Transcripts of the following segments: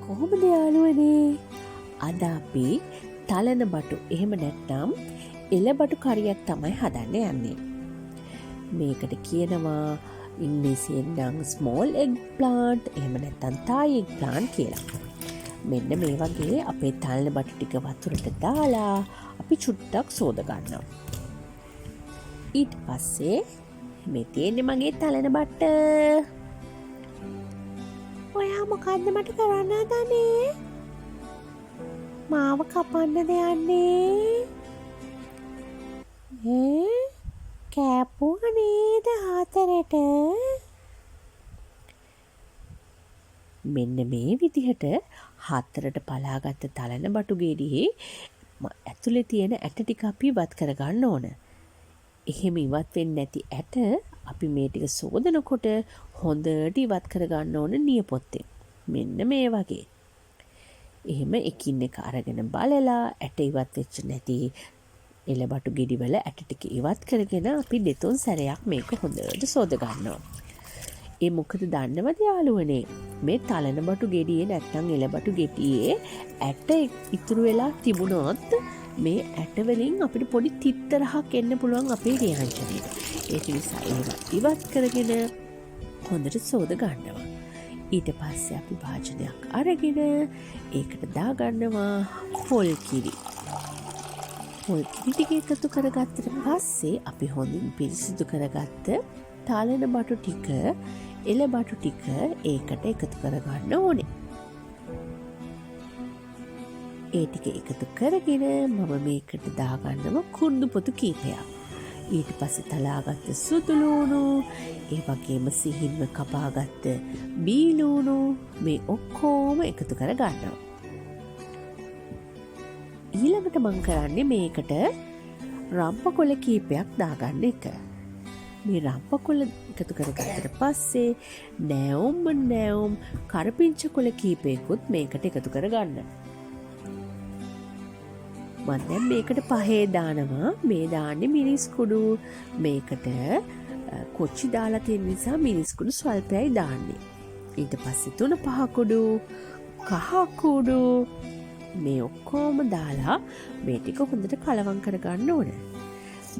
කොහොමද යාළුවනේ? අද අපි තලන බටු එහෙම නැත්නම් එළබටු කරියක් තමයි හදන්න යන්නේ. මේකට කියනවා ඉංග්‍රීසියෙන් නම් small egg plant එහෙම නැත්නම් Thai egg plant කියලා. මෙන්න මේ වගේ අපේ තලන බටු ටික වතුරට දාලා අපි චුට්ටක් සෝද ගන්නවා. ඊට පස්සේ මේ තියෙන්නේ මගේ තලන බට. ඔයා මොකද්ද මට කරන්න හදන්නේ? මාව කපන්නද යන්නේ? කෑපුවා නේද හතරට? මෙන්න මේ විදිහට හතරට පලාගත්ත තලන බටු ගෙඩියේ ඇතුලේ තියෙන ඇට ටික අපි ඉවත් කරගන්න ඕන. එහෙම ඉවත් වෙන්නේ නැති ඇට අපි මේ ටික සෝදනකොට හොඳට ඉවත් කරගන්න ඕන නියපොත්තෙන්. මෙන්න මේ වගේ. එහෙම එකින් එක අරගෙන බලලා ඇට ඉවත් වෙච්ච නැති එළබටු ගෙඩිවල ඇට ටික ඉවත් කරගෙන අපි දෙතුන් සැරයක් මේක හොඳට සෝද ගන්නවා. ඒ මොකද දන්නවද යාළුවනේ? මේ තලන බටු ගෙඩියේ නැත්නම් එළබටු ගෙඩියේ ඇට ඉතුරු වෙලා තිබුණොත් මේ ඇට වලින් අපිට පොඩි තිත්තරහක් එන්න පුළුවන් අපේ ව්‍යංජනයට. ඒක නිසා ඒවා ඉවත් කරගෙන හොඳට සෝද ගන්නවා. ඊට පස්සේ අපි භාජනයක් අරගෙන ඒකට දාගන්නවා පොල් කිරි. පොල් කිරි ටික එකතු කරගත්තට පස්සේ අපි හොඳින් පිරිසිදු කරගත්ත තලන බටු ටික, එළබටු ටික ඒකට එකතු කරගන්න ඕනේ. ඒ ටික එකතු කරගෙන මම මේකට දාගන්නවා කුරුඳු පොතු කීපයක්. ඊට පස්සේ තලාගත්ත සුදු ලූණු, ඒ වගේම සිහින්ව කපාගත්ත බී ලූණු මේ ඔක්කොම එකතු කරගන්නවා. ඊළඟට මම කරන්නේ මේකට රම්පකොළ කීපයක් දාගන්න එක. මේ රම්පකොළ එකතු කරගත්තට පස්සේ නැවුම් කරපිංච කොළ කීපයකුත් මේකට එකතු කරගන්න. මම දැන් මේකට පහේ දානවා. මේ දාන්නේ මිරිස් කුඩු. මේකට කොච්චි දාලා තියෙන නිසා මිරිස් කුඩු ස්වල්පයි දාන්නේ. ඊට පස්සේ 3-5 කුඩු කහ කුඩු මේ ඔක්කොම දාලා මේ ටික හොඳට කලවම් කරගන්න ඕන.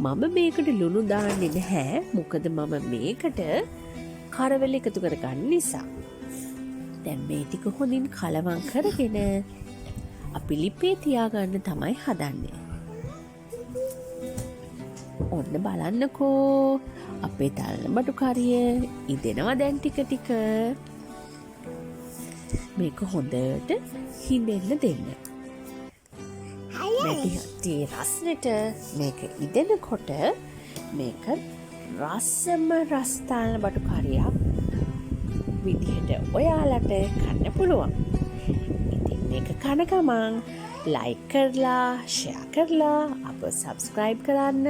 මම මේකට ලුණු දාන්නේ නැහැ. මොකද මම මේකට කරවල එකතු කරගන්න නිසා. දැන් මේ ටික හොඳින් කලවම් කරගෙන අපි ලිපේ තියාගන්න තමයි හදන්නේ. ඔන්න බලන්නකෝ අපේ තලන බටු කරිය ඉදෙනවා දැන් ටික ටික. මේක හොඳට හිඳෙන්න දෙන්න. මේ රස්නෙට මේක ඉදෙනකොට මේක රසම රස තලන බටු කරියක් විදිහට ඔයාලට කන්න පුළුවන්. මේක කන ගමන් ලයික් කරලා ෂෙයා කරලා අප සබ්ස්ක්‍රයිබ් කරන්න.